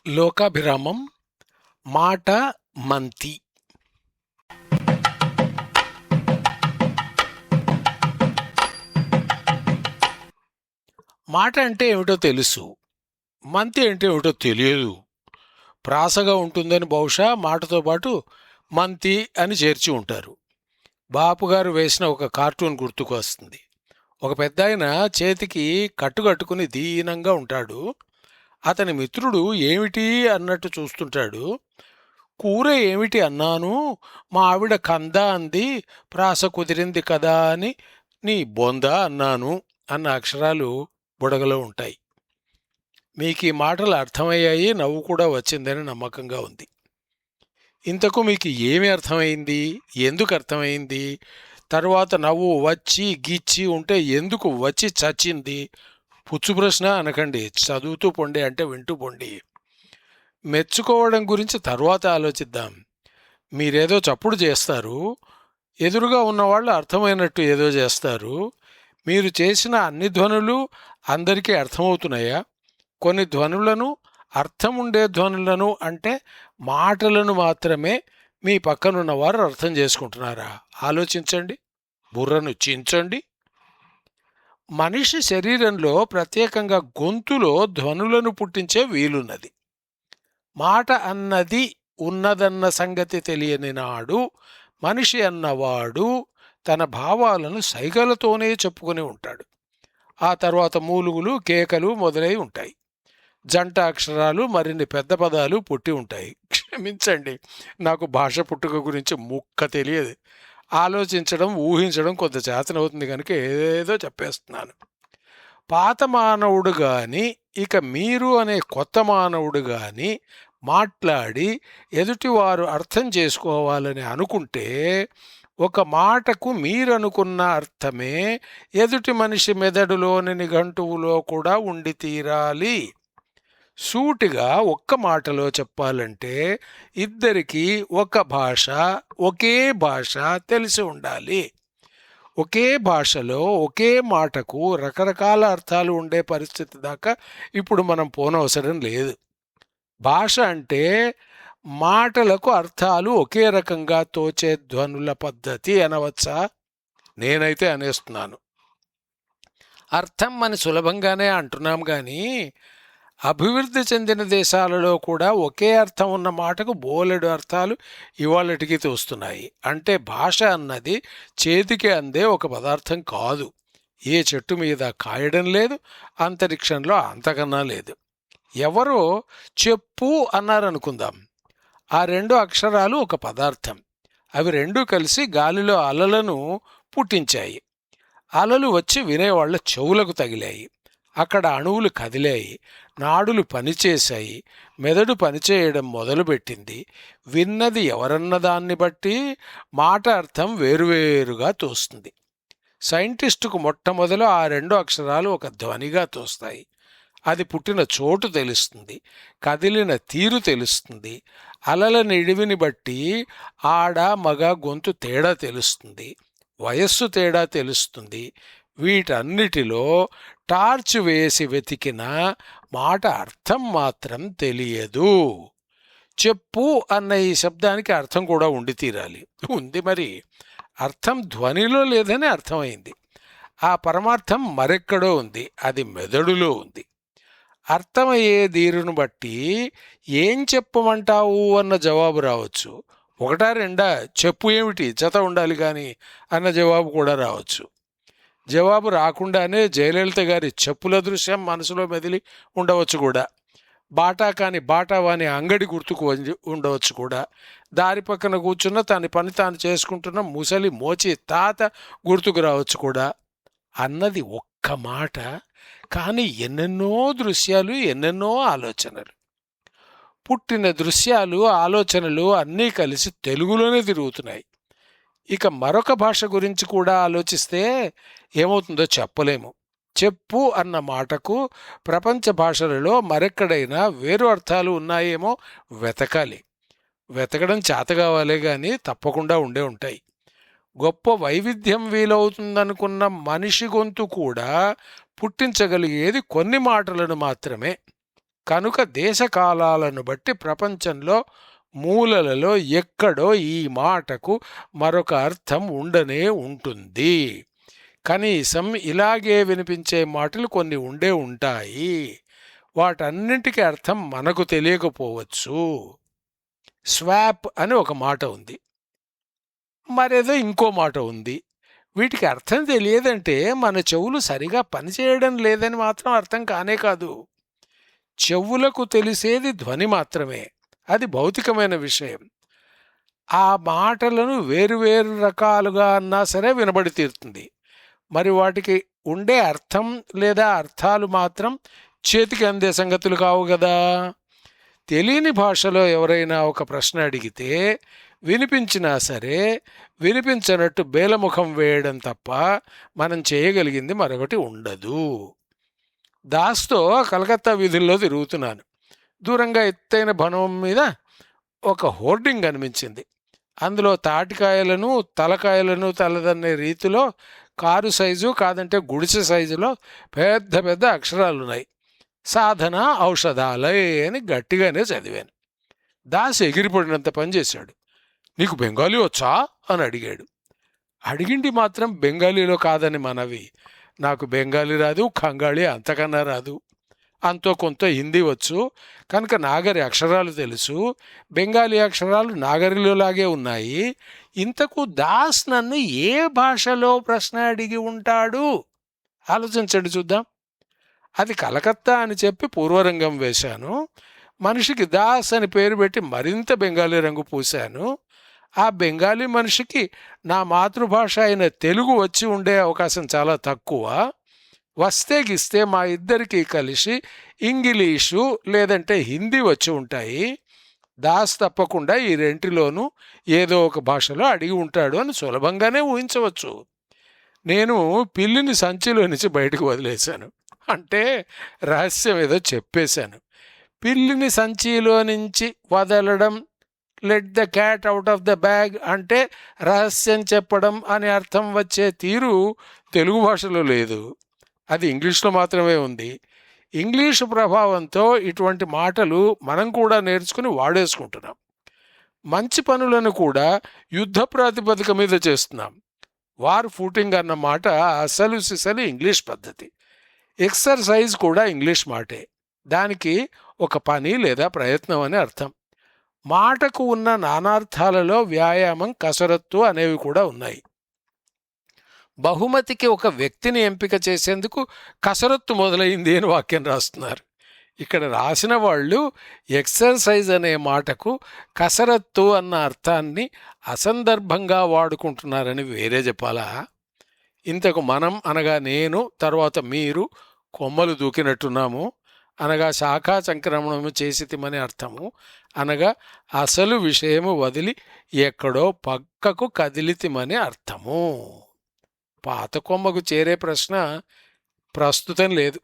లోకాభిరామం మాట మంతి. మాట అంటే ఏమిటో తెలుసు, మంతి అంటే ఏమిటో తెలియదు. ప్రాసగా ఉంటుందని బహుశా మాటతో పాటు మంతి అని చేర్చి ఉంటారు. బాపుగారు వేసిన ఒక కార్టూన్ గుర్తుకు వస్తుంది. ఒక పెద్దాయన చేతికి కట్టుకట్టుకుని దీనంగా ఉంటాడు. అతని మిత్రుడు ఏమిటి అన్నట్టు చూస్తుంటాడు. కూర ఏమిటి అన్నాను, మా ఆవిడ కంద అంది, ప్రాస కుదిరింది కదా అని నీ బొంద అన్నాను అన్న అక్షరాలు బుడగలో ఉంటాయి. మీకు ఈ మాటలు అర్థమయ్యాయి, నవ్వు కూడా వచ్చిందని నమ్మకంగా ఉంది. ఇంతకు మీకు ఏమి అర్థమైంది, ఎందుకు అర్థమైంది, తరువాత నవ్వు వచ్చి గిచ్చి ఉంటే ఎందుకు వచ్చి చచ్చింది? పుచ్చు ప్రశ్న అనకండి, చదువుతూ పొండి అంటే వింటూ పొండి. మెచ్చుకోవడం గురించి తరువాత ఆలోచిద్దాం. మీరేదో చప్పుడు చేస్తారు, ఎదురుగా ఉన్నవాళ్ళు అర్థమైనట్టు ఏదో చేస్తారు. మీరు చేసిన అన్ని ధ్వనులు అందరికీ అర్థమవుతున్నాయా? కొన్ని ధ్వనులను, అర్థముండే ధ్వనులను అంటే మాటలను మాత్రమే మీ పక్కనున్నవారు అర్థం చేసుకుంటున్నారా? ఆలోచించండి, బుర్రను చించండి. మనిషి శరీరంలో ప్రత్యేకంగా గొంతులో ధ్వనులను పుట్టించే వీలున్నది. మాట అన్నది ఉన్నదన్న సంగతి తెలియని నాడు మనిషి అన్నవాడు తన భావాలను సైగలతోనే చెప్పుకొని ఉంటాడు. ఆ తర్వాత మూలుగులు, కేకలు మొదలై ఉంటాయి. జంట అక్షరాలు, మరిన్ని పెద్ద పదాలు పుట్టి ఉంటాయి. క్షమించండి, నాకు భాష పుట్టుక గురించి ముక్క తెలియదు. ఆలోచించడం, ఊహించడం కొంత చేతనవుతుంది కనుక ఏదేదో చెప్పేస్తున్నాను. పాత మానవుడు గాని, ఇక మీరు అనే కొత్త మానవుడు గాని మాట్లాడి ఎదుటివారు అర్థం చేసుకోవాలని అనుకుంటే ఒక మాటకు మీరనుకున్న అర్థమే ఎదుటి మనిషి మెదడులోని నిఘంటువులో కూడా ఉండి తీరాలి. సూటిగా ఒక్క మాటలో చెప్పాలంటే ఇద్దరికీ ఒక భాష, ఒకే భాష తెలిసి ఉండాలి. ఒకే భాషలో ఒకే మాటకు రకరకాల అర్థాలు ఉండే పరిస్థితి దాకా ఇప్పుడు మనం పోనవసరం లేదు. భాష అంటే మాటలకు అర్థాలు ఒకే రకంగా తోచే ధ్వనుల పద్ధతి అనవచ్చా? నేనైతే అనేస్తున్నాను. అర్థం అని సులభంగానే అంటున్నాం కానీ అభివృద్ధి చెందిన దేశాలలో కూడా ఒకే అర్థం ఉన్న మాటకు బోలెడు అర్థాలు ఇవాళటికి తోస్తున్నాయి. అంటే భాష అన్నది చేతికి అందే ఒక పదార్థం కాదు. ఏ చెట్టు మీద కాయడం లేదు, అంతరిక్షంలో అంతకన్నా లేదు. ఎవరో చెప్పు అన్నారనుకుందాం. ఆ రెండు అక్షరాలు ఒక పదార్థం. అవి రెండూ కలిసి గాలిలో అలలను పుట్టించాయి. అలలు వచ్చి వినేవాళ్ల చెవులకు తగిలాయి. అక్కడ అణువులు కదిలాయి, నాడులు పనిచేశాయి, మెదడు పనిచేయడం మొదలుపెట్టింది. విన్నది ఎవరన్నదాన్ని బట్టి మాట అర్థం వేరువేరుగా తోస్తుంది. సైంటిస్టుకు మొట్టమొదలు ఆ రెండు అక్షరాలు ఒక ధ్వనిగా తోస్తాయి. అది పుట్టిన చోటు తెలుస్తుంది, కదిలిన తీరు తెలుస్తుంది, అలల నిడివిని బట్టి ఆడ మగ గొంతు తేడా తెలుస్తుంది, వయస్సు తేడా తెలుస్తుంది. వీటన్నిటిలో టార్చ్ వేసి వెతికిన మాట అర్థం మాత్రం తెలియదు. చెప్పు అన్న ఈ శబ్దానికి అర్థం కూడా ఉండి తీరాలి. ఉంది మరి. అర్థం ధ్వనిలో లేదని అర్థమైంది. ఆ పరమార్థం మరెక్కడో ఉంది, అది మెదడులో ఉంది. అర్థమయ్యే తీరును బట్టి ఏం చెప్పమంటావు అన్న జవాబు రావచ్చు. ఒకటా రెండా, చెప్పు ఏమిటి, జత ఉండాలి కానీ అన్న జవాబు కూడా రావచ్చు. జవాబు రాకుండానే జయలలిత గారి చెప్పుల దృశ్యం మనసులో మెదిలి ఉండవచ్చు కూడా. బాటా కాని బాటావాని అంగడి గుర్తుకు ఉండవచ్చు కూడా. దారి పక్కన కూర్చున్న తన పని తాను చేసుకుంటున్న ముసలి మోచి తాత గుర్తుకు రావచ్చు కూడా. అన్నది ఒక్క మాట, కానీ ఎన్నెన్నో దృశ్యాలు, ఎన్నెన్నో ఆలోచనలు. పుట్టిన దృశ్యాలు, ఆలోచనలు అన్నీ కలిసి తెలుగులోనే తిరుగుతున్నాయి. ఇక మరొక భాష గురించి కూడా ఆలోచిస్తే ఏమవుతుందో చెప్పలేము. చెప్పు అన్న మాటకు ప్రపంచ భాషలలో మరెక్కడైనా వేరు అర్థాలు ఉన్నాయేమో వెతకాలి. వెతకడం చేత కావాలే కానీ తప్పకుండా ఉండే ఉంటాయి. గొప్ప వైవిధ్యం వీలవుతుందనుకున్న మనిషి గొంతు కూడా పుట్టించగలిగేది కొన్ని మాటలను మాత్రమే. కనుక దేశకాలాలను బట్టి ప్రపంచంలో మూలలలో ఎక్కడో ఈ మాటకు మరొక అర్థం ఉండనే ఉంటుంది. కనీసం ఇలాగే వినిపించే మాటలు కొన్ని ఉండే ఉంటాయి. వాటన్నింటికీ అర్థం మనకు తెలియకపోవచ్చు. స్వాప్ అని ఒక మాట ఉంది, మరేదో ఇంకో మాట ఉంది. వీటికి అర్థం తెలియదంటే మన చెవులు సరిగా పనిచేయడం లేదని మాత్రం అర్థం కానే కాదు. చెవులకు తెలిసేది ధ్వని మాత్రమే, అది భౌతికమైన విషయం. ఆ మాటలను వేరువేరు రకాలుగా అన్నా సరే వినబడి తీరుతుంది. మరి వాటికి ఉండే అర్థం లేదా అర్థాలు మాత్రం చేతికి అందే సంగతులు కావు కదా. తెలియని భాషలో ఎవరైనా ఒక ప్రశ్న అడిగితే వినిపించినా సరే వినిపించనట్టు బేలముఖం వేయడం తప్ప మనం చేయగలిగింది మరొకటి ఉండదు. దాస్తో కలకత్తా వీధుల్లో తిరుగుతున్నాను. దూరంగా ఎత్తైన భవనం మీద ఒక హోర్డింగ్ కనిపించింది. అందులో తాటికాయలను తలకాయలను తలదన్నే రీతిలో కారు సైజు కాదంటే గుడిసె సైజులో పెద్ద పెద్ద అక్షరాలున్నాయి. సాధన ఔషధాలయ అని గట్టిగానే చదివాను. దాస్ ఎగిరిపడినంత పనిచేశాడు. నీకు బెంగాలీ వచ్చా అని అడిగాడు. అడిగింది మాత్రం బెంగాలీలో కాదని మనవి. నాకు బెంగాలీ రాదు, కంగాళీ అంతకన్నా రాదు. అంతో కొంత హిందీ వచ్చు కనుక నాగరి అక్షరాలు తెలుసు. బెంగాలీ అక్షరాలు నాగరిలోలాగే ఉన్నాయి. ఇంతకు దాస్ నన్ను ఏ భాషలో ప్రశ్న అడిగి ఉంటాడు? ఆలోచించండి చూద్దాం. అది కలకత్తా అని చెప్పి పూర్వరంగం వేశాను. మనిషికి దాస్ అని పేరు పెట్టి మరింత బెంగాలీ రంగు పూశాను. ఆ బెంగాలీ మనిషికి నా మాతృభాష అయిన తెలుగు వచ్చి ఉండే అవకాశం చాలా తక్కువ. వస్తే గిస్తే మా ఇద్దరికీ కలిసి ఇంగ్లీషు లేదంటే హిందీ వచ్చి ఉంటాయి. దాస్ తప్పకుండా ఈ రెంటిలోనూ ఏదో ఒక భాషలో అడిగి ఉంటాడు అని సులభంగానే ఊహించవచ్చు. నేను పిల్లిని సంచిలో నుంచి బయటకు వదిలేశాను. అంటే రహస్యం ఏదో చెప్పేశాను. పిల్లిని సంచిలో నుంచి వదలడం, let the cat out of the bag అంటే రహస్యం చెప్పడం అని అర్థం వచ్చే తీరు తెలుగు భాషలో లేదు. అది ఇంగ్లీష్లో మాత్రమే ఉంది. ఇంగ్లీషు ప్రభావంతో ఇటువంటి మాటలు మనం కూడా నేర్చుకుని వాడేసుకుంటున్నాం. మంచి పనులను కూడా యుద్ధ ప్రాతిపదిక మీద చేస్తున్నాం. వార్ ఫూటింగ్ అన్న మాట అసలు సిసలు ఇంగ్లీష్ పద్ధతి. ఎక్సర్సైజ్ కూడా ఇంగ్లీష్ మాటే. దానికి ఒక పని లేదా ప్రయత్నం అని అర్థం. మాటకు ఉన్న నానార్థాలలో వ్యాయామం, కసరత్తు అనేవి కూడా ఉన్నాయి. బహుమతికి ఒక వ్యక్తిని ఎంపిక చేసేందుకు కసరత్తు మొదలైంది అని వాక్యం రాస్తున్నారు. ఇక్కడ రాసిన వాళ్ళు ఎక్సర్సైజ్ అనే మాటకు కసరత్తు అన్న అర్థాన్ని అసందర్భంగా వాడుకుంటున్నారని వేరే చెప్పాలా? ఇంతకు మనం అనగా నేను, తర్వాత మీరు కొమ్మలు దూకినట్టున్నాము అనగా శాఖా సంక్రమణము చేసితిమని అర్థము. అనగా అసలు విషయము వదిలి ఎక్కడో పక్కకు కదిలితిమని అర్థము. పాత కొమ్మకు చేరే ప్రశ్న ప్రస్తుతం లేదు.